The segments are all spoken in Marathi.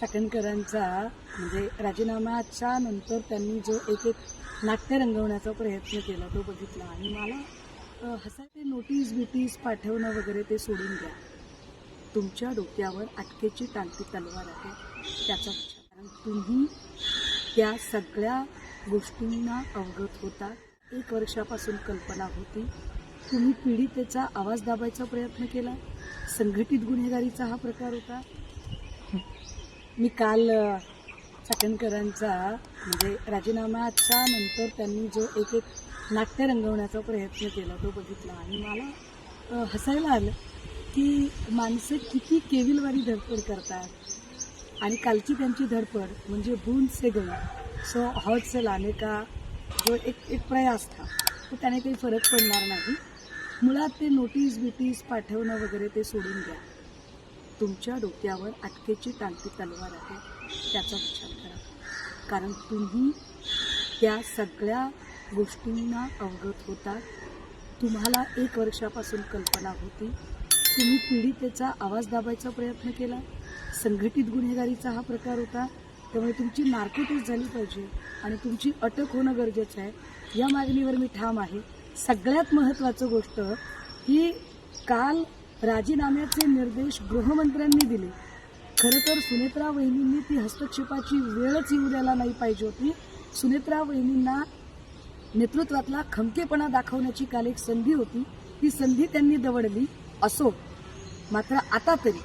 चाकणकरांचा म्हणजे राजीनाम्याच्या नंतर त्यांनी जो एक नाट्य रंगवण्याचा प्रयत्न केला तो बघितला आणि मला हसायचे. नोटीस बिटीस पाठवणं वगैरे ते सोडून द्या. तुमच्या डोक्यावर अटकेची टांगती तलवार आहे त्याचा विचार. कारण तुम्ही त्या सगळ्या गोष्टींना अवगत होता. 1 वर्षापासून कल्पना होती. तुम्ही पीडितेचा आवाज दाबायचा प्रयत्न केला. संघटित गुन्हेगारीचा हा प्रकार होता. मी काल चाकणकरांचा म्हणजे राजीनाम्याच्या नंतर त्यांनी जो एक नाट्य रंगवण्याचा प्रयत्न केला तो बघितला आणि मला हसायला आलं की माणसं किती केविलवारी धडपड करतात. आणि कालची त्यांची धडपड म्हणजे बूंद से गई सो हौद से लाने का जो एक प्रयास था तो त्याने काही फरक पडणार नाही. मुळात ते नोटीस बिटीस पाठवणं वगैरे ते सोडून द्या. तुमच्या डोक्यावर अटकेची टांगती तलवार आहे त्याचा विचार करा. कारण तुम्ही त्या सगळ्या गोष्टींना अवगत होता. तुम्हाला 1 वर्षापासून कल्पना होती. तुम्ही पीडितेचा आवाज दाबायचा प्रयत्न केला. संघटित गुन्हेगारीचा हा प्रकार होता. त्यामुळे तुमची नार्को टेस्ट झाली पाहिजे आणि तुमची अटक होणं गरजेचं आहे. या मागणीवर मी ठाम आहे. सगळ्यात महत्त्वाचं गोष्ट की काल राजीनाम्याचे निर्देश गृहमंत्र्यांनी दिले. खरं तर सुनेत्रा वहिनींनी ती हस्तक्षेपाची वेळच येऊ द्यायला नाही पाहिजे होती. सुनेत्रा वहिनींना नेतृत्वातला खमकेपणा दाखवण्याची काल एक संधी होती. ती संधी त्यांनी दवडली. असो, मात्र आता तरी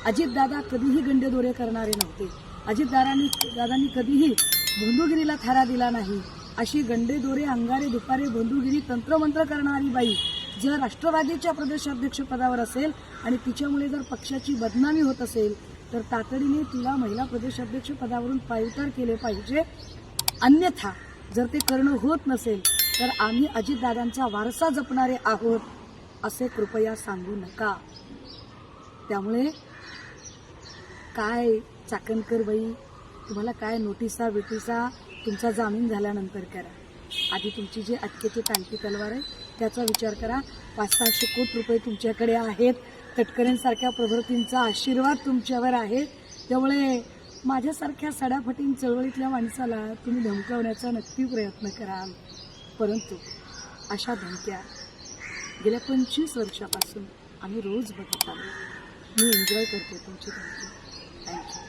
अजितदादा कधीही गंडेदोरे करणारे नव्हते. अजितदादांनी कधीही बंधुगिरीला थारा दिला नाही. अशी गंडेदोरे अंगारे दुपारे बंधुगिरी तंत्रमंत्र करणारी बाई जर राष्ट्रवादीच्या प्रदेशाध्यक्षपदावर असेल आणि तिच्यामुळे जर पक्षाची बदनामी होत असेल तर तातडीने तिला महिला प्रदेशाध्यक्षपदावरून पायउतार केले पाहिजे. अन्यथा जर ते करणं होत नसेल तर आम्ही अजितदादांचा वारसा जपणारे आहोत असे कृपया सांगू नका. त्यामुळे काय चाकणकर बाई, तुम्हाला काय नोटिसा बिटिसा तुमचा जामीन झाल्यानंतर करा. आधी तुमची जी अटकेची टांगती तलवार आहे त्याचा विचार करा. 500-600 कोटी रुपये तुमच्याकडे आहेत. तटकरेंसारख्या प्रभृतींचा आशीर्वाद तुमच्यावर आहे. त्यामुळे माझ्यासारख्या सडाफटीन चळवळीतल्या माणसाला तुम्ही धमकावण्याचा नक्की प्रयत्न कराल. परंतु अशा धमक्या गेल्या 25 वर्षापासून आम्ही रोज बघत आलो. मी एन्जॉय करते तुमची धमकी. थँक्यू.